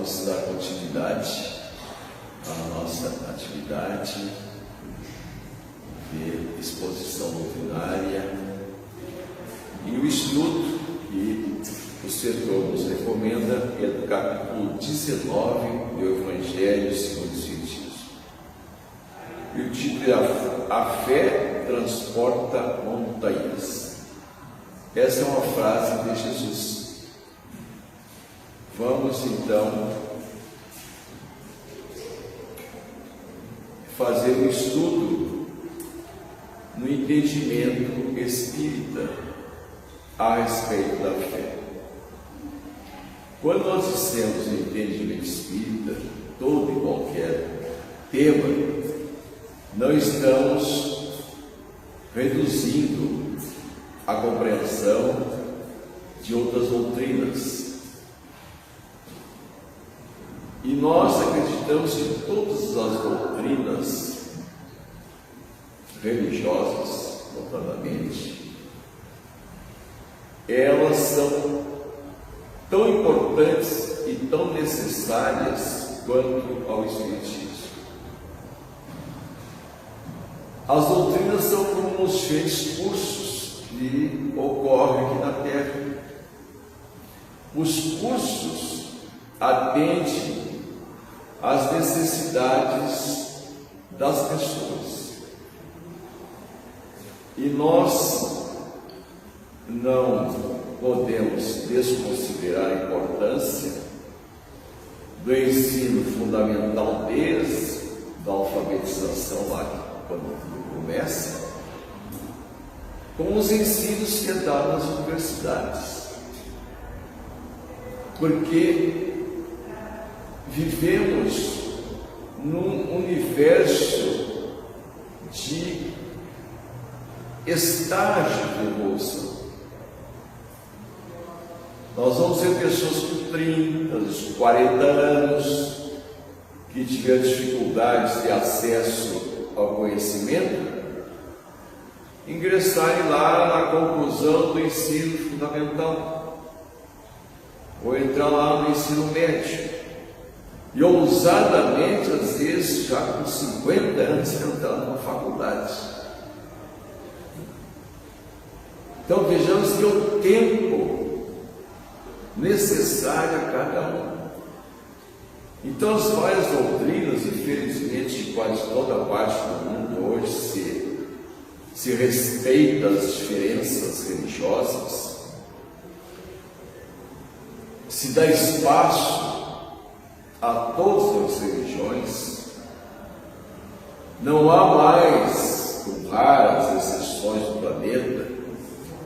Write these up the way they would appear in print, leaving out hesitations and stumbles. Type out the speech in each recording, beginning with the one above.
vamos dar continuidade à nossa atividade de exposição doutrinária e o estudo que o setor nos recomenda é do capítulo 19 do Evangelho segundo o Espiritismo. E o título é A Fé Transporta Montanhas. Essa é uma frase de Jesus. Vamos então fazer um estudo no entendimento espírita a respeito da fé. Quando nós dissemos no entendimento espírita, todo e qualquer tema, não estamos reduzindo a compreensão de outras doutrinas. E nós acreditamos que todas as doutrinas religiosas, notadamente, elas são tão importantes e tão necessárias quanto ao Espiritismo. As doutrinas são como os diferentes cursos que ocorrem aqui na Terra. Os cursos atendem às necessidades das pessoas. E nós não podemos desconsiderar a importância do ensino fundamental desde a alfabetização lá, quando começa, com os ensinos que é dado nas universidades. Porque vivemos num universo de estágio de evolução. Nós vamos ver pessoas com 30, 40 anos que tiveram dificuldades de acesso ao conhecimento, ingressarem lá na conclusão do ensino fundamental, ou entrar lá no ensino médio, e ousadamente, às vezes, já com 50 anos, entrar numa faculdade. Então vejamos que o tempo necessário a cada um. Então as várias doutrinas, infelizmente, de quase toda parte do mundo hoje se respeita as diferenças religiosas, se dá espaço a todas as religiões, não há mais, com raras exceções do planeta,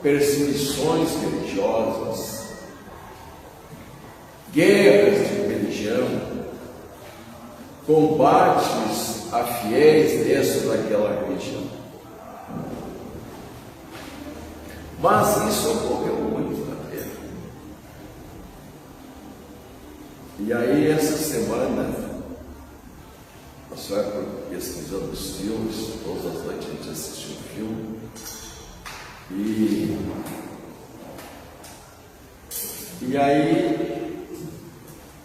perseguições religiosas, guerras de religião, combates a fiéis dessa ou daquela religião. Mas isso ocorreu muito na Terra. E aí, essa semana, a senhora pesquisando os filmes, todas as noites a gente assistiu um filme, e aí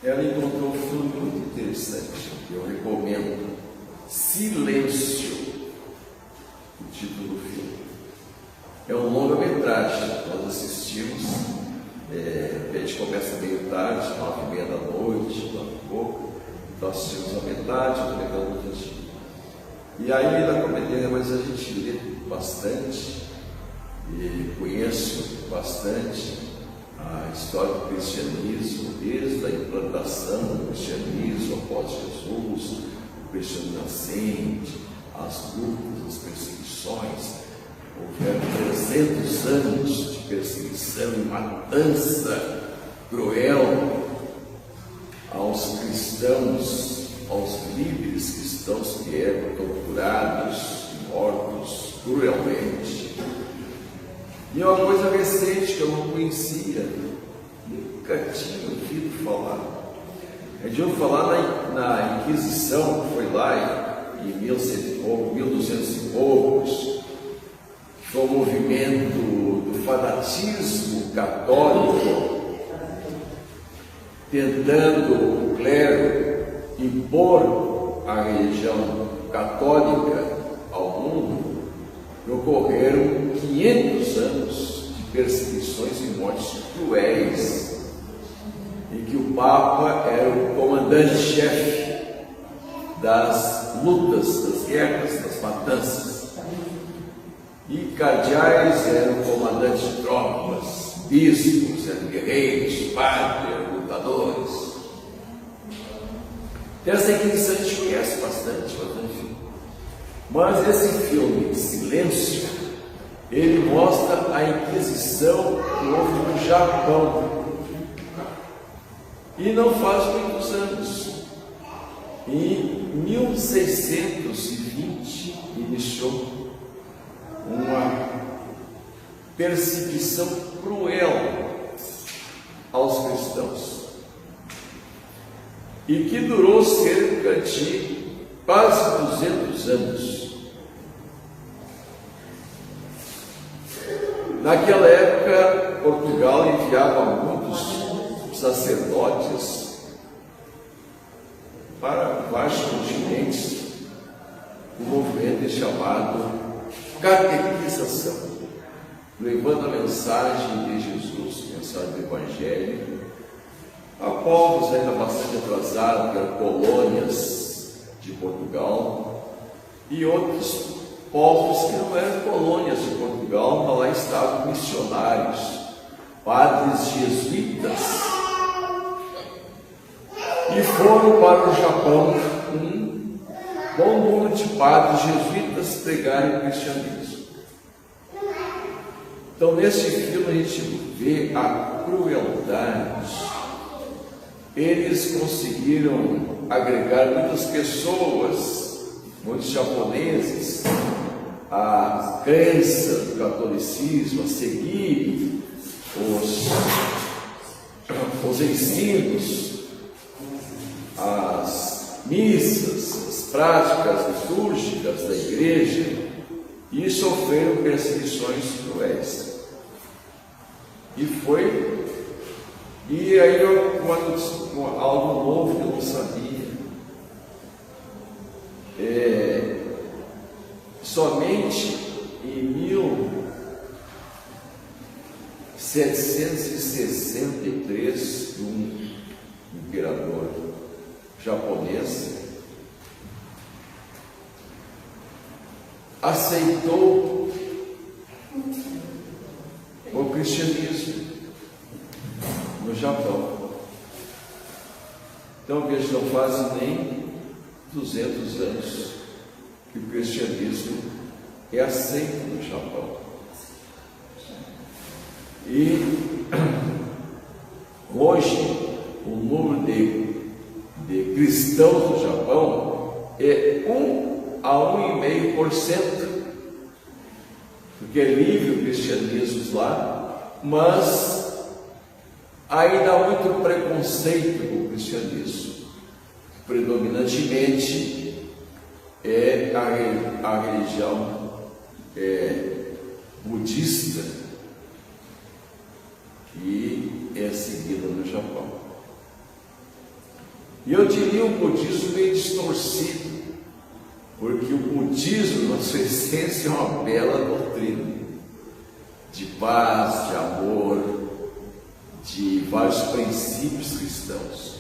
ela encontrou um filme muito interessante, que eu recomendo, Silêncio, o título do filme. É um longa-metragem, nós assistimos, a gente começa meio tarde, 9h30 da noite, 9 e pouco, então assistimos a metade, pegamos o dia. E aí na comédia, mas a gente lê bastante, e conheço bastante a história do cristianismo, desde a implantação do cristianismo após Jesus, o cristianismo nascente, as lutas, as perseguições. Houveram 300 anos de perseguição e matança cruel aos cristãos, aos livres cristãos que eram torturados e mortos cruelmente. E é uma coisa recente que eu não conhecia, nunca tinha ouvido falar. A gente ouviu falar na Inquisição, que foi lá em 1200 e poucos, que foi o movimento do fanatismo católico tentando o clero impor a religião católica ao mundo, ocorreram 500 anos de perseguições e mortes cruéis, em que o Papa era o comandante-chefe das lutas, das guerras, das matanças. E cardeais eram comandantes de tropas, bispos eram guerreiros, padres eram lutadores. Essa Inquisição a gente conhece bastante, enfim. Mas esse filme, Silêncio, ele mostra a Inquisição que houve no Japão. E não faz muitos anos. Em 1620 iniciou uma perseguição cruel aos cristãos e que durou cerca de quase 200 anos. Naquela época, Portugal enviava muitos sacerdotes para vários continentes, o movimento é chamado catequização, levando a mensagem de Jesus, a mensagem do Evangelho, a povos ainda bastante atrasados, que eram colônias de Portugal, e outros povos que não eram colônias de Portugal, mas lá estavam missionários, padres jesuítas, e foram para o Japão um bom número de padres jesuítas pregarem o cristianismo. Então, nesse filme, a gente vê a crueldade. Eles conseguiram agregar muitas pessoas, muitos japoneses, à crença do catolicismo, a seguir os ensinos, as missas, as práticas litúrgicas da igreja, e sofreram perseguições cruéis. E aí algo novo que eu não sabia. Somente em 1763, um imperador japonês aceitou o cristianismo no Japão. Então, veja, não faz nem 200 anos que o cristianismo é aceito no Japão. E hoje o número de cristãos no Japão é 1 a 1,5%, porque é livre o cristianismo lá, mas ainda há muito preconceito com o cristianismo. Predominantemente é a religião budista, que é seguida no Japão. E eu diria um budismo meio distorcido, porque o budismo, na sua essência, é uma bela doutrina de paz, de amor, de vários princípios cristãos.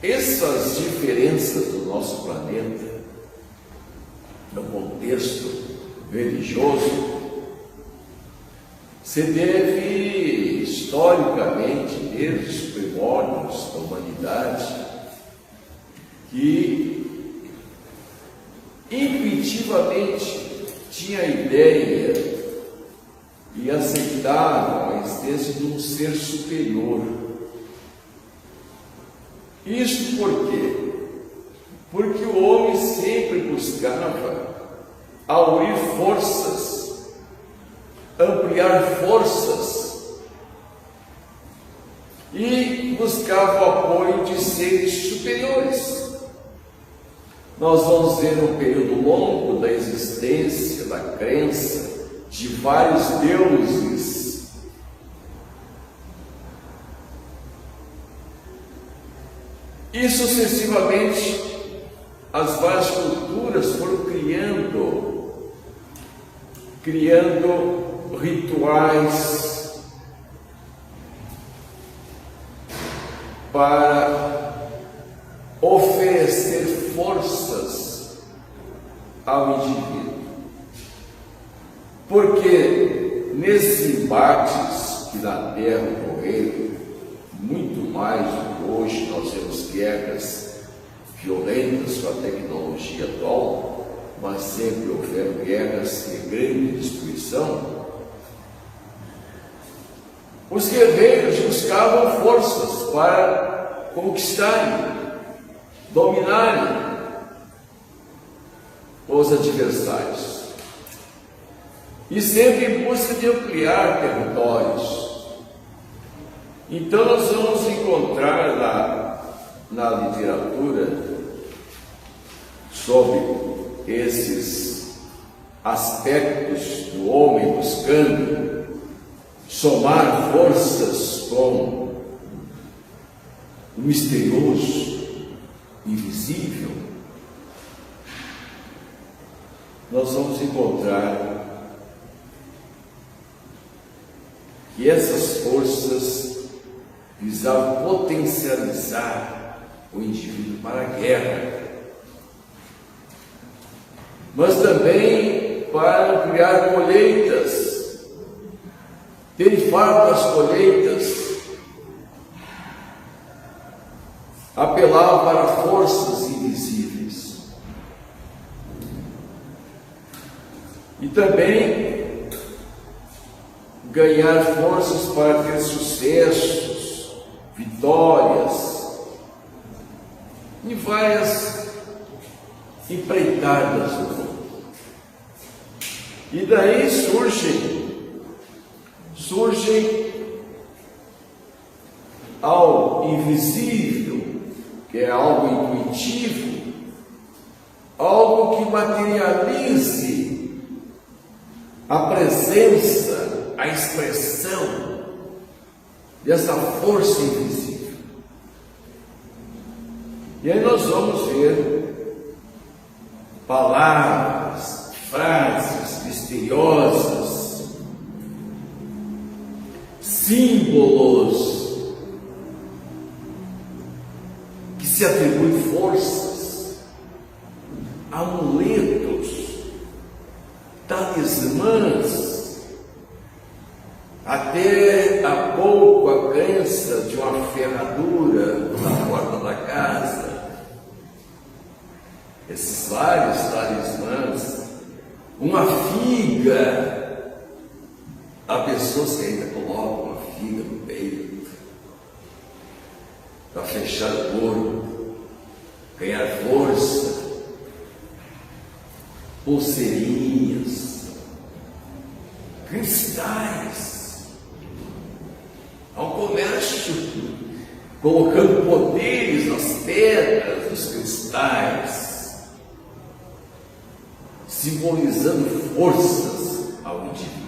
Essas diferenças do nosso planeta, no contexto religioso, se deve historicamente, desde os primórdios da humanidade, que intuitivamente tinha a ideia e aceitava a existência de um ser superior. Isso por quê? Porque o homem sempre buscava unir forças, ampliar forças, e buscava o apoio de seres superiores. Nós vamos ver um período longo da existência, da crença de vários deuses E sucessivamente as várias culturas foram criando rituais para oferecer forças ao indivíduo. Porque nesses embates que na Terra ocorreram, muito mais do que hoje nós vemos guerras violentas com a tecnologia atual, mas sempre houveram guerras de grande destruição. Os guerreiros buscavam forças para conquistarem, dominarem os adversários, e sempre em busca de ampliar territórios. Então nós vamos encontrar na literatura sobre esses aspectos do homem buscando somar forças com o misterioso, invisível. Nós vamos encontrar que essas forças visavam potencializar o indivíduo para a guerra, mas também para criar colheitas, ter fardo das colheitas, apelava para forças invisíveis. E também ganhar forças para ter sucessos, vitórias, em várias empreitadas do mundo. E daí surgem ao invisível, que é algo intuitivo, algo que materialize a presença, a expressão dessa força invisível. E aí nós vamos ver palavras, frases misteriosas, símbolos que se atribuem forças, amuletos, talismãs, até há pouco a crença de uma ferradura na porta da casa. Esses vários talismãs, uma figa. Há pessoas que ainda colocam uma figa no peito para fechar o corpo, ganhar força, pulseirinhas, cristais. Há um comércio colocando poderes nas pedras, nos cristais, simbolizando forças ao indivíduo.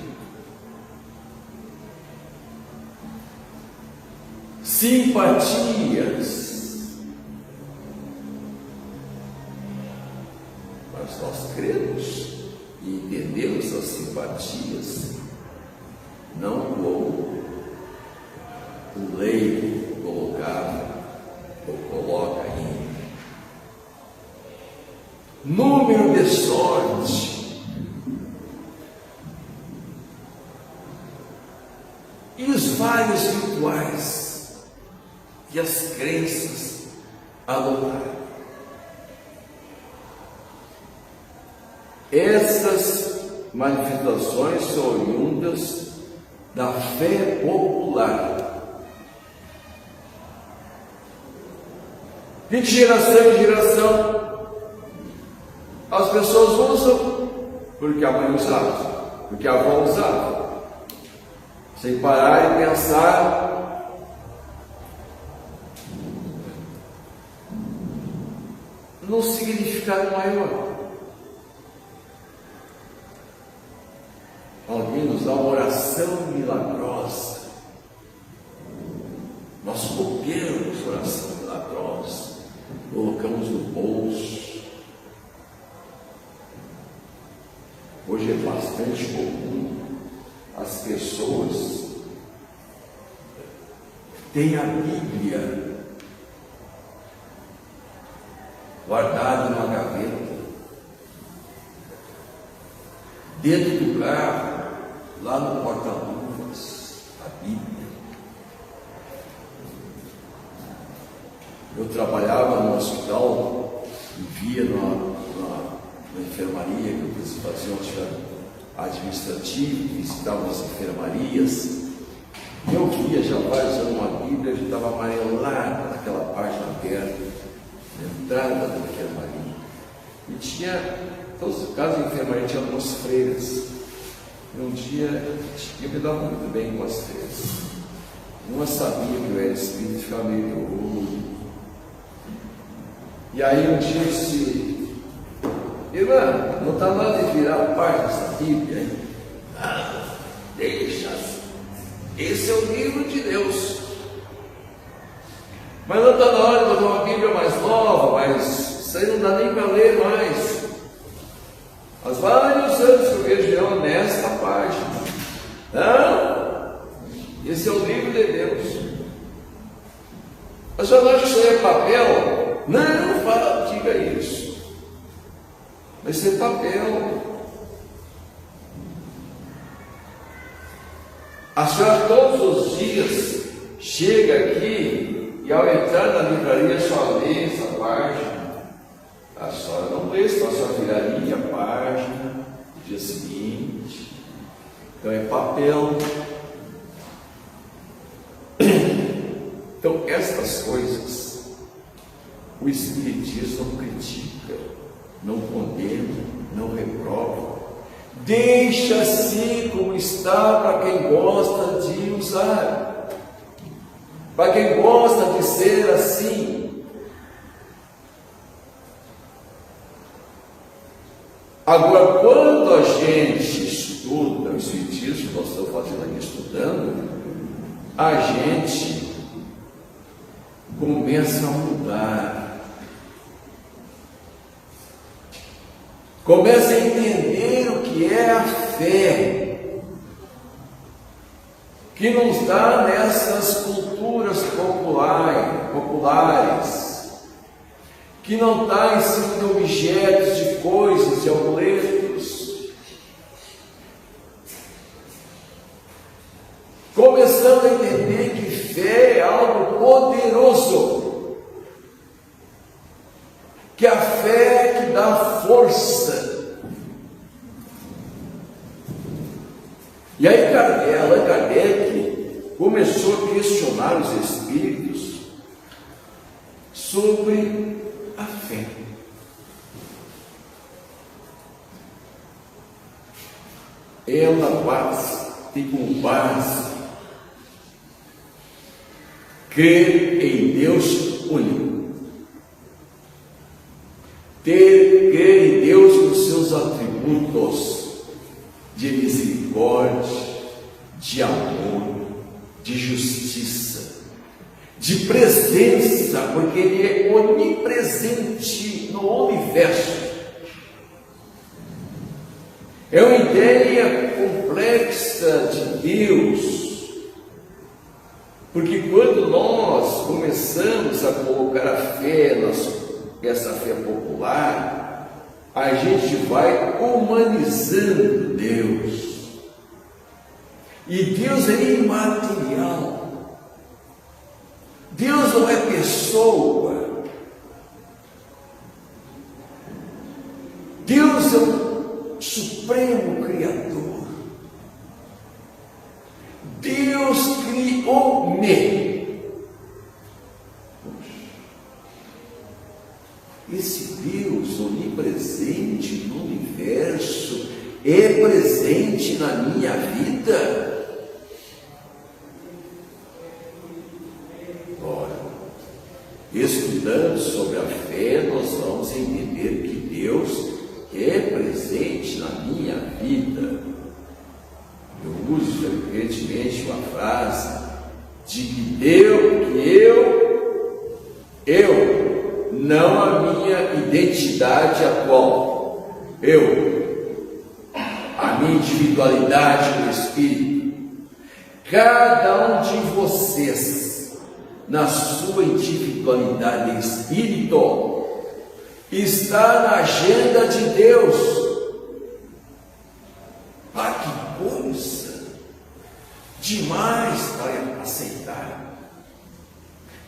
Simpatias. Mas nós cremos e entendemos as simpatias não como o leigo colocava ou coloca aí. Número de sorte. E os vários rituais que as crenças adotaram. Essas manifestações são oriundas da fé popular. De geração em geração, as pessoas usam porque a mãe usava, porque a avó usava, sem parar e pensar no significado maior. Alguém nos dá uma oração milagrosa. Nós copiamos oração milagrosa. colocamos no bolso. Hoje é bastante comum as pessoas terem a Bíblia guardada numa gaveta, dentro do carro, lá no porta-luvas, a Bíblia. Eu trabalhava no hospital e via na enfermaria que eu fazia uma atividade administrativa, visitava as enfermarias, e eu via já vários anos uma Bíblia, já estava amarelada naquela página aberta, na entrada da enfermaria. E tinha, todos os casos de enfermaria tinha algumas freiras. E um dia eu me dava muito bem com as freiras. Uma sabia que eu era espírita e ficava meio orgulho. E aí um dia eu disse: irmã, não está na hora de virar a parte dessa Bíblia, hein? Ah, deixa. Esse é o livro de Deus. Mas não está na hora de botar uma Bíblia mais nova, mas isso aí não dá nem para ler mais. Há vários anos que eu vejo ela nesta página. Não, esse é o livro de Deus. Mas eu não acho que isso aí é papel. Não fala, diga isso. Vai ser papel. A senhora todos os dias chega aqui e ao entrar na livraria só lê essa página. A senhora não lê, senão a senhora viraria a página no dia seguinte. Então é papel. Então estas coisas o Espiritismo não critica, não condena, não reprova. Deixa assim como está para quem gosta de usar, para quem gosta de ser assim. Agora, quando a gente estuda o Espiritismo, nós estamos fazendo aqui estudando, a gente começa a mudar. Começa a entender o que é a fé, que nos dá nessas culturas populares, que não está em cima de objetos, de coisas, de amuletos. Começamos a entender que fé é algo poderoso, que a fé é que dá força. E aí Allan Kardec começou a questionar os espíritos sobre a fé. Ela tem como base crer em Deus único. Crer em Deus com seus atributos de misericórdia, de amor, de justiça, de presença, porque Ele é onipresente no universo. É uma ideia complexa de Deus, porque quando nós começamos a colocar a fé, essa fé popular, a gente vai humanizando Deus. E Deus é imaterial. Deus não é pessoa. Deus é o supremo Criador. Deus criou-me. Esse Deus onipresente no universo é presente na minha vida. Ora, estudando sobre a fé, nós vamos entender que Deus é presente na minha vida. Eu uso frequentemente uma frase de que eu não a minha identidade atual, a minha individualidade no Espírito. Cada um de vocês, na sua individualidade em Espírito, está na agenda de Deus. Ah, que coisa! Demais para aceitar.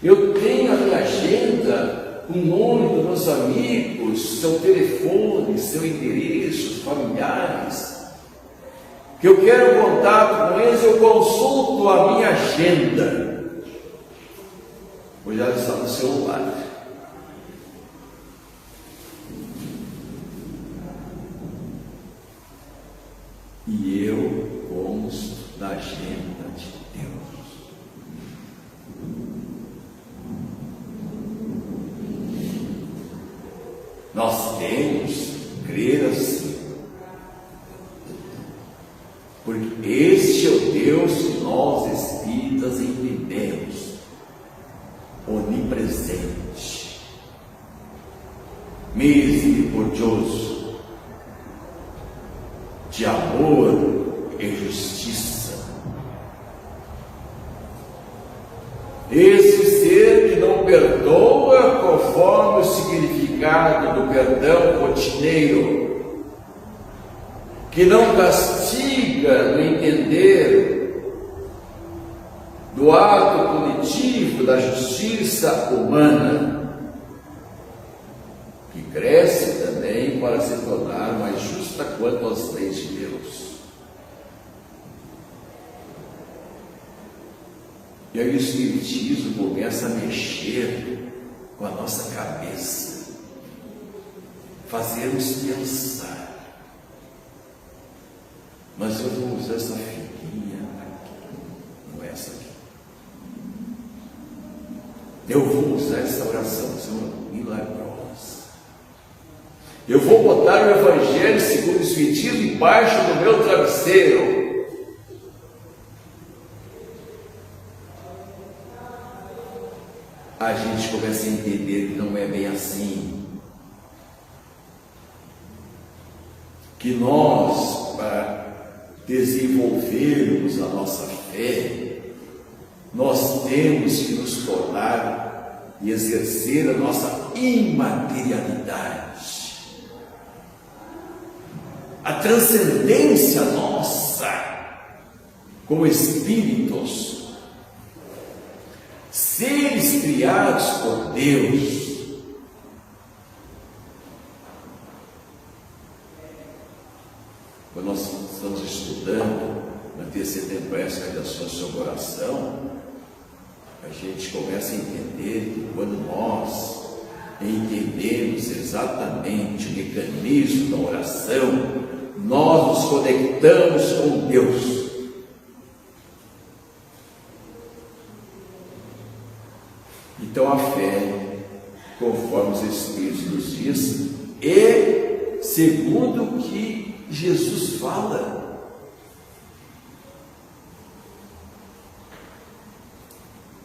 Eu tenho a minha agenda, o nome dos meus amigos, seu telefone, seu endereço, familiares, que eu quero contato com eles, eu consulto a minha agenda. Hoje ela está no celular. E eu consto na agenda de Deus. Nós temos que crer assim, porque este é o Deus que nós espíritas entendemos, onipresente, misericordioso, de amor e justiça. Esse ser que não perdoa conforme o significado do perdão rotineiro, que não castiga no entender do ato punitivo da justiça humana, que cresce também para se tornar mais justa quanto às leis de Deus. E aí o Espiritismo começa a mexer com a nossa cabeça, fazer-nos pensar. Mas eu vou usar essa figurinha aqui, não é essa aqui. Eu vou usar essa oração, Senhor, milagrosa. Eu vou botar o Evangelho segundo o Espiritismo embaixo do meu travesseiro. A gente começa a entender que não é bem assim. Que nós, para desenvolvermos a nossa fé, nós temos que nos tornar e exercer a nossa imaterialidade, a transcendência nossa como espíritos, seres criados por Deus. Quando nós estamos estudando, antecedendo essa redação sobre oração, a gente começa a entender que quando nós entendemos exatamente o mecanismo da oração, nós nos conectamos com Deus. Então a fé, conforme os Espíritos nos diz, é segundo o que Jesus fala.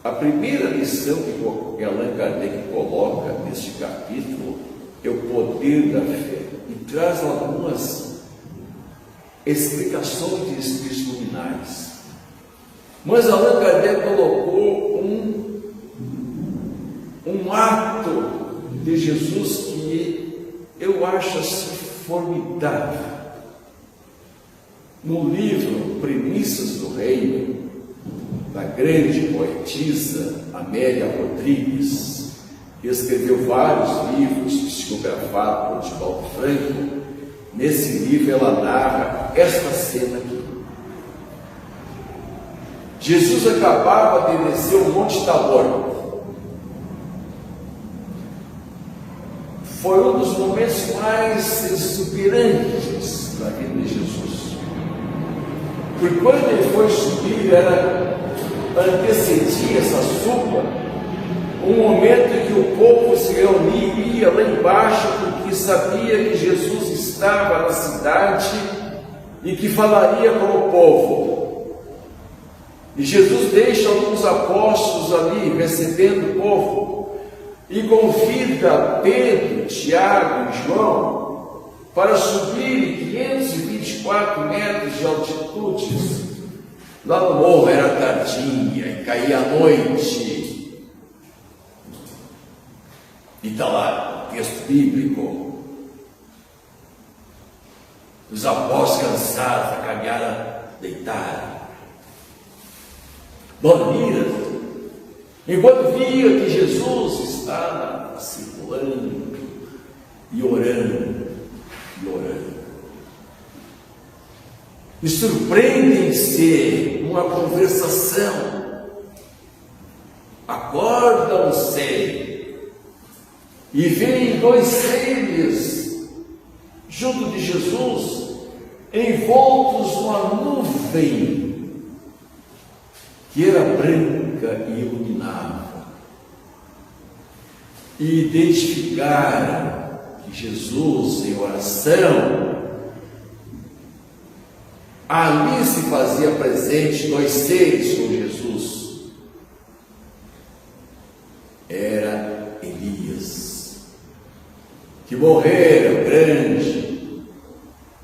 A primeira lição que Allan Kardec coloca neste capítulo é o poder da fé, e traz algumas explicações de espíritos luminares. Mas Allan Kardec colocou um ato de Jesus que eu acho assim formidável. No livro Primícias do Reino, da grande poetisa Amélia Rodrigues, que escreveu vários livros psicografados por Divaldo Franco, nesse livro ela narra esta cena aqui. Jesus acabava de descer o Monte Tabor. Foi um dos momentos mais exuberantes da vida de Jesus. Porque quando ele foi subir, antecedia essa suba, um momento em que o povo se reuniria lá embaixo, porque sabia que Jesus estava na cidade e que falaria com o povo. E Jesus deixa alguns apóstolos ali recebendo o povo. e convida Pedro, Tiago e João para subir 524 metros de altitude. Lá no morro era tardinha e caía a noite. E está lá o texto bíblico. Os apóstolos cansados, a caminhada, deitaram, dormiram, enquanto via que Jesus estava circulando e orando, e surpreendem-se numa conversação, acordam-se e veem dois seres junto de Jesus, envoltos numa nuvem que era branca e iluminava, e identificaram que Jesus, em oração, ali se fazia presente dois seres com Jesus. Era Elias, que morrera grande,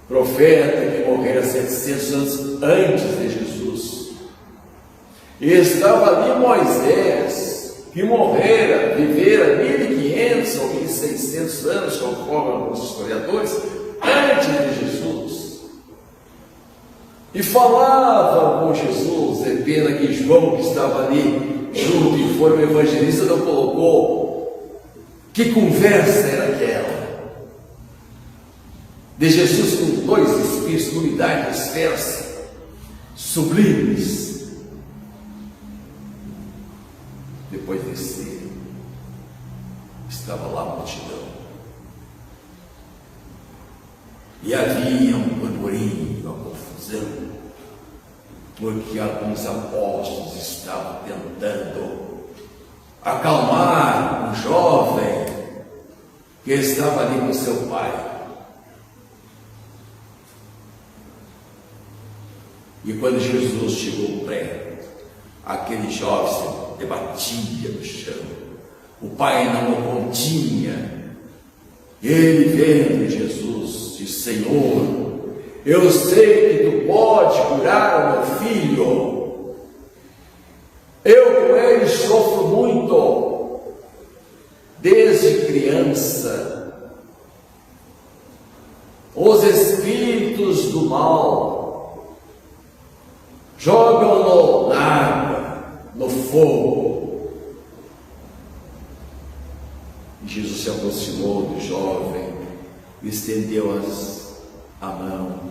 profeta que morrera 700 anos antes de Jesus. E estava ali Moisés, que morrera, vivera 1500 ou 1600 anos, conforme alguns historiadores, antes de Jesus. E falavam com Jesus. É pena que João, que estava ali junto e foi o evangelista, não colocou que conversa era aquela de Jesus com dois espíritos de unidade, dispersa, sublimes. Depois descer, estava lá a multidão, e havia um burburinho, uma confusão, porque alguns apóstolos estavam tentando acalmar um jovem que estava ali com seu pai. E quando Jesus chegou perto, aquele jovem se debatia no chão, o pai não o continha. Ele, vendo Jesus, disse: Senhor, eu sei que tu pode curar o meu filho, eu com ele sofro muito, desde criança. Os espíritos do mal jogam-no na água, no fogo. E Jesus se aproximou do jovem, estendeu a mão,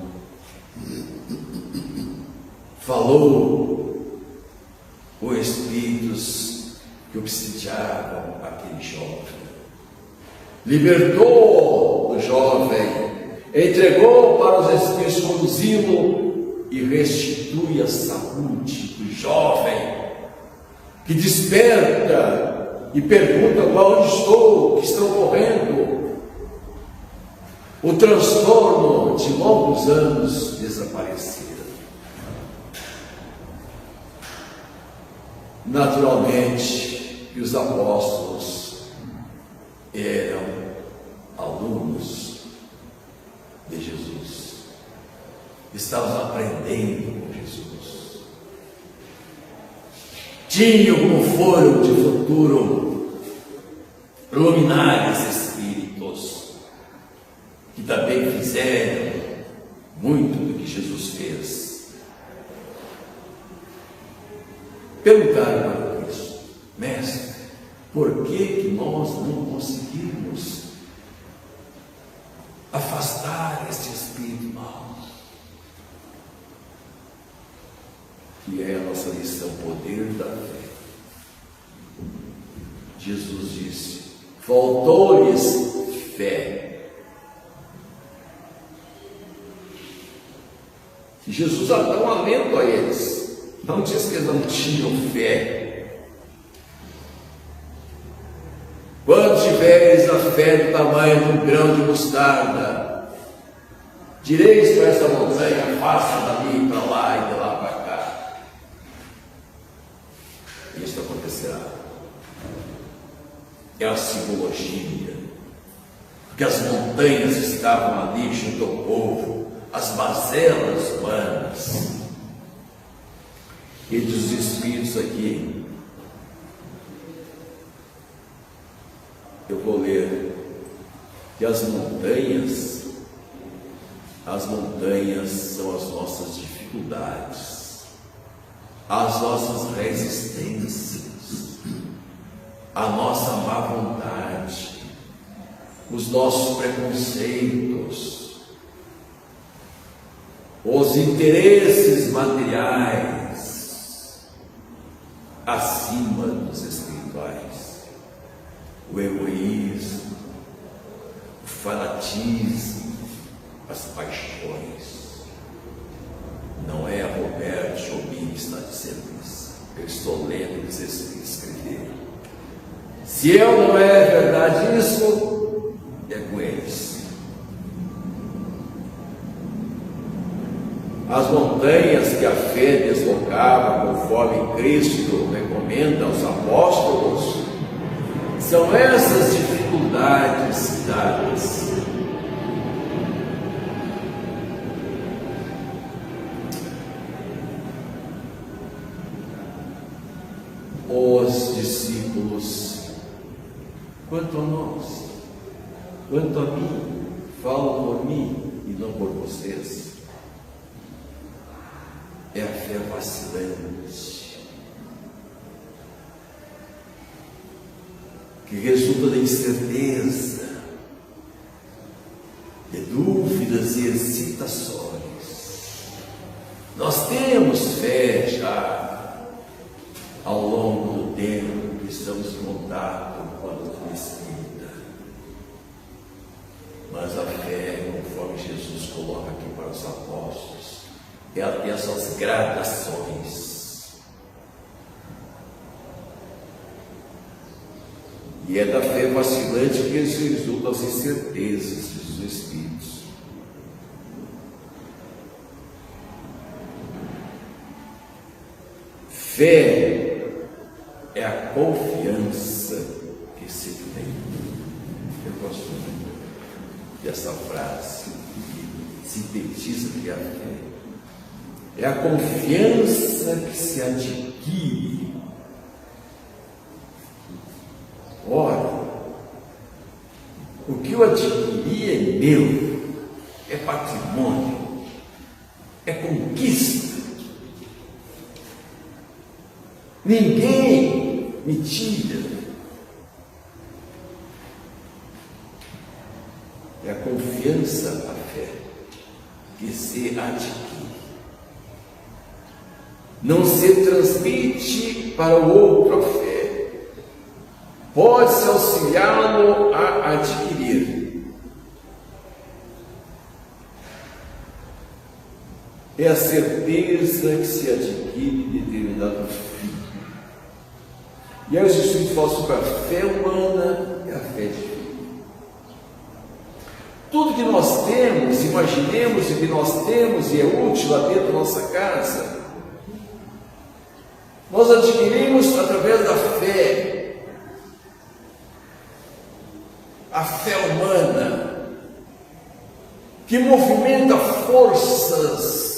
falou com espíritos que obsidiavam aquele jovem, libertou o jovem, entregou para os espíritos conduzi-lo e restitui a saúde do jovem, que desperta e pergunta: onde estou, o que está ocorrendo? O transtorno de longos anos desaparecera. Naturalmente que os apóstolos eram alunos de Jesus, estavam aprendendo com Jesus, tinham como foro de futuro luminares espíritos, que também fizeram muito do que Jesus fez. Perguntaram para Cristo: Mestre, por que nós não conseguimos afastar este espírito mau? Que é a nossa lição, poder da fé. Jesus disse: faltou-lhes fé. E Jesus dá um alento a eles. Não diz que eles não tinham fé. Quando tiveres a fé do tamanho de um grão de mostarda, direis para essa montanha: passa dali para lá e de lá para cá. Isso acontecerá. é a simbologia, porque as montanhas estavam ali junto ao povo, as mazelas humanas. E dos espíritos aqui, eu vou ler que as montanhas são as nossas dificuldades, as nossas resistências, a nossa má vontade, os nossos preconceitos, os interesses materiais acima dos espirituais, o egoísmo, o fanatismo, as paixões. Não é a Roberto Jobim que está dizendo isso. Eu estou lendo o que vocês escreveram. Se eu não é verdade isso, é com eles. As montanhas que a fé deslocava, conforme Cristo recomenda aos apóstolos, são essas dificuldades dadas. Os discípulos, quanto a nós, quanto a mim, falam por mim e não por vocês. É a fé vacilante, que resulta da incerteza, de dúvidas e hesitações. Nós temos fé já ao longo do tempo que estamos em contato com a doutrina espírita, mas a fé, conforme Jesus coloca aqui para os apóstolos, ela tem as suas gradações, e é da fé vacilante que resultam as incertezas dos espíritos. Fé é a confiança que se tem. Eu gosto muito dessa frase que sintetiza que é a fé. É a confiança que se adquire. Ora, o que eu adquiri é meu, é patrimônio, é conquista. Ninguém me tira. É a confiança, a fé, que se adquire. Não se transmite para o outro a fé. Pode-se auxiliá-lo a adquirir. É a certeza que se adquire de determinado fim. E aí os Espíritos falam sobre a fé humana e a fé divina. Tudo que nós temos, imaginemos o que nós temos e é útil lá dentro da nossa casa, nós adquirimos através da fé. A fé humana, que movimenta forças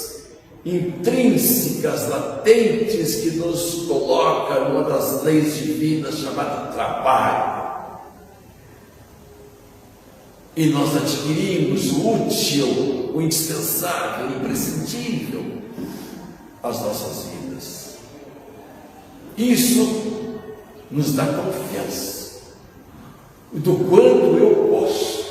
intrínsecas, latentes, que nos coloca numa das leis divinas chamada trabalho. E nós adquirimos o útil, o indispensável, o imprescindível às nossas vidas. Isso nos dá confiança do quanto eu posso.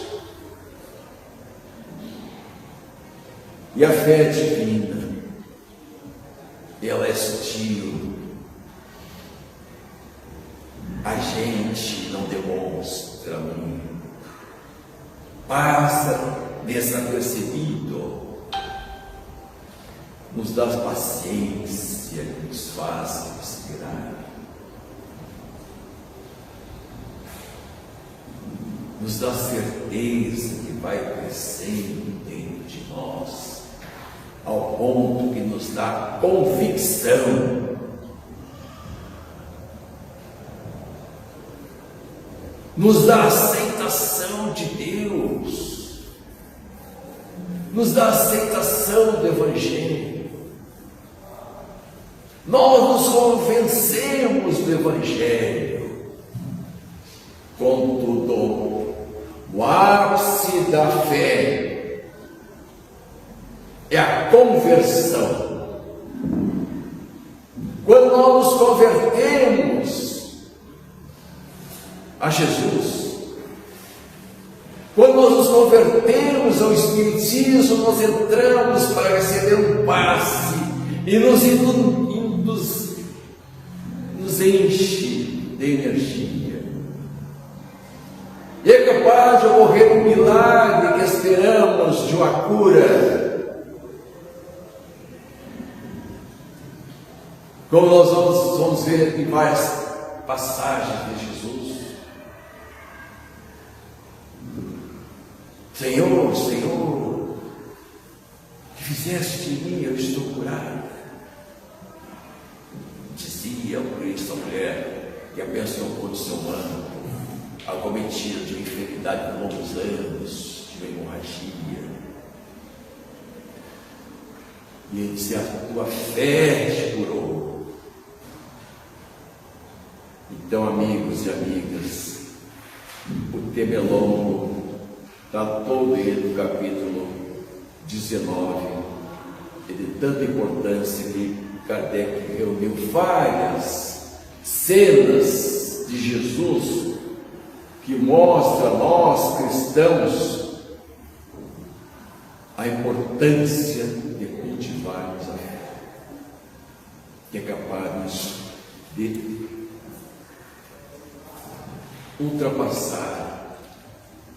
E a fé divina, ela é sutil. A gente não demonstra muito, passa desapercebido, nos dá paciência que nos faz respirar, nos dá certeza que vai crescendo dentro de nós, ao ponto que nos dá convicção nos dá a aceitação de Deus, nos dá a aceitação do Evangelho. Nós nos convencemos do Evangelho. Contudo, o ápice da fé é a conversão. Quando nós nos convertemos a Jesus, quando nós nos convertemos ao Espiritismo, nós entramos para receber um passe e nos enche de energia. E é capaz de ocorrer um milagre que esperamos, de uma cura. Como nós vamos ver em várias passagens de Jesus. Senhor, Senhor, que fizeste em mim, eu estou curado. Dizia o Cristo à mulher que abençoou a condição humana, acometida de uma enfermidade por longos anos, de uma hemorragia. E ele disse: a tua fé te curou. Então, amigos e amigas, o tema é longo, está todo ele no capítulo 19, é de tanta importância que Kardec reuniu várias cenas de Jesus que mostram a nós cristãos a importância de cultivarmos a fé, que é capaz de ultrapassar,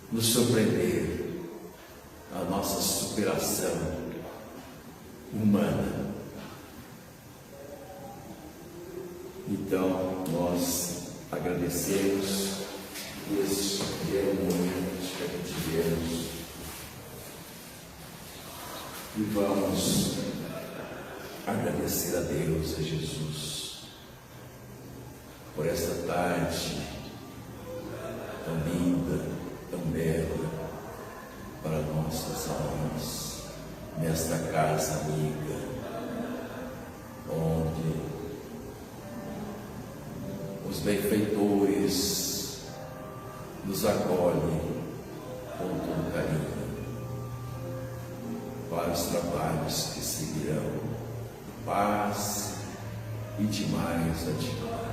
nos surpreender a nossa superação humana. Então, nós agradecemos esse momento que tivemos e vamos agradecer a Deus, a Jesus, por esta tarde tão linda, tão bela para nossas almas, nesta casa amiga, onde os benfeitores nos acolhem com todo carinho para os trabalhos que seguirão, paz e de mais a de mais.